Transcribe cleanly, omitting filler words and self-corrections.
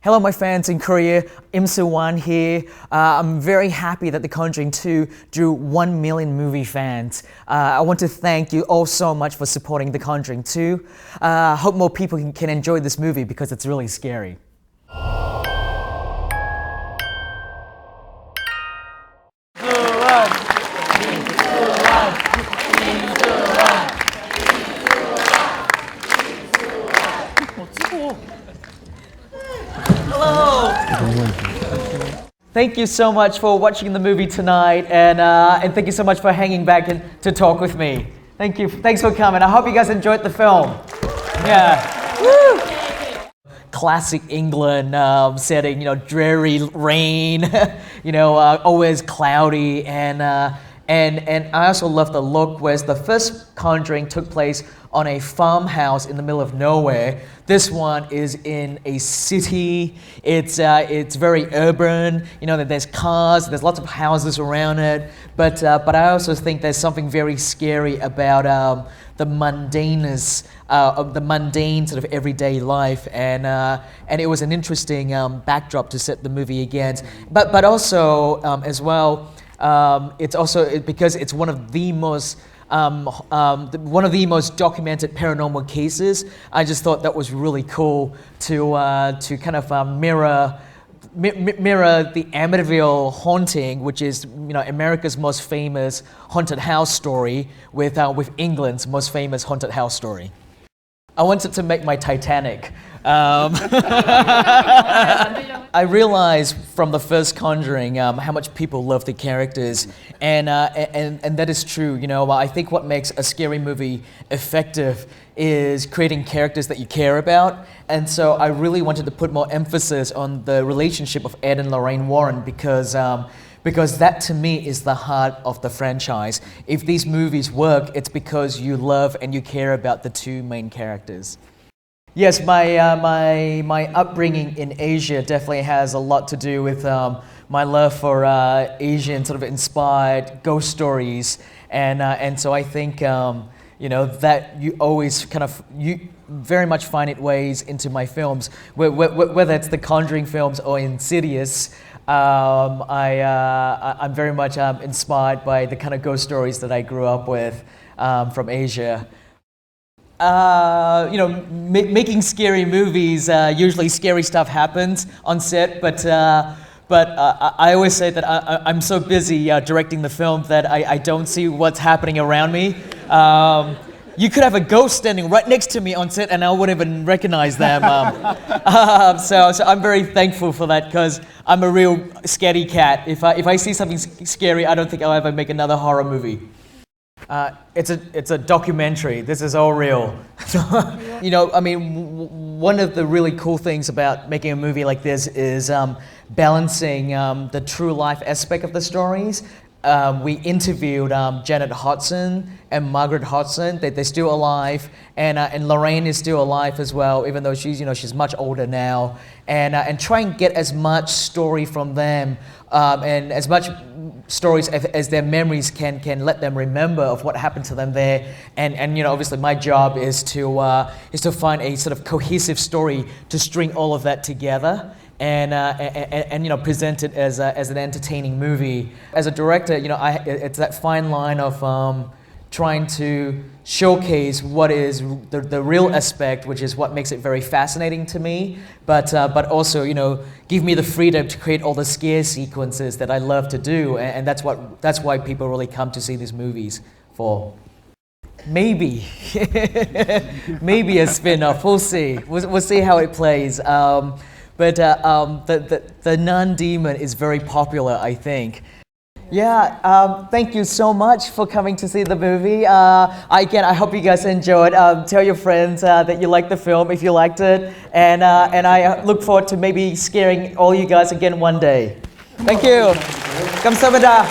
Hello, my fans in Korea. Im Soo-won here. I'm very happy that The Conjuring 2 drew 1 million movie fans. I want to thank you all so much for supporting The Conjuring 2. I hope more people can enjoy this movie because it's really scary. Thank you so much for watching the movie tonight, and thank you so much for hanging back and to talk with me. Thank you. Thanks for coming. I hope you guys enjoyed the film. Yeah. Woo! Classic England setting, dreary rain, always cloudy, and I also love the look where the first Conjuring took place on a farmhouse in the middle of nowhere. This one is in a city. It's very urban. There's cars, there's lots of houses around it. But I also think there's something very scary about the mundaneness of the mundane sort of everyday life, and it was an interesting backdrop to set the movie against. But also as well. It's also because it's one of the most documented paranormal cases. I just thought that was really cool to kind of mirror the Amityville haunting, which is America's most famous haunted house story, with England's most famous haunted house story. I wanted to make my Titanic. I realized from the first Conjuring how much people love the characters, and that is true. I think what makes a scary movie effective is creating characters that you care about, and so I really wanted to put more emphasis on the relationship of Ed and Lorraine Warren because that to me is the heart of the franchise. If these movies work, it's because you love and you care about the two main characters. Yes, my upbringing in Asia definitely has a lot to do with my love for Asian sort of inspired ghost stories, and so I think that you always you very much find it ways into my films, whether it's the Conjuring films or Insidious. I'm very much inspired by the kind of ghost stories that I grew up with from Asia. Making scary movies, usually scary stuff happens on set, but I always say that I'm so busy directing the film that I don't see what's happening around me. You could have a ghost standing right next to me on set and I wouldn't even recognize them. So I'm very thankful for that because I'm a real scaredy cat. If I see something scary, I don't think I'll ever make another horror movie. It's a documentary. This is all real. One of the really cool things about making a movie like this is balancing the true life aspect of the stories. We interviewed Janet Hodgson and Margaret Hodgson. They're still alive, and Lorraine is still alive as well, even though she's much older now. And try and get as much story from them, and as much stories as their memories can let them remember of what happened to them there. And obviously my job is to find a sort of cohesive story to string all of that together. And present it as an entertaining movie. As a director, it's that fine line of trying to showcase what is the real aspect, which is what makes it very fascinating to me, but also give me the freedom to create all the scare sequences that I love to do, and that's why people really come to see these movies for. Maybe maybe a spin-off. We'll see. We'll see how it plays. But the Nun Demon is very popular, I think. Yeah, thank you so much for coming to see the movie. I hope you guys enjoyed. Tell your friends that you liked the film if you liked it. And I look forward to maybe scaring all you guys again one day. Thank you. 감사합니다.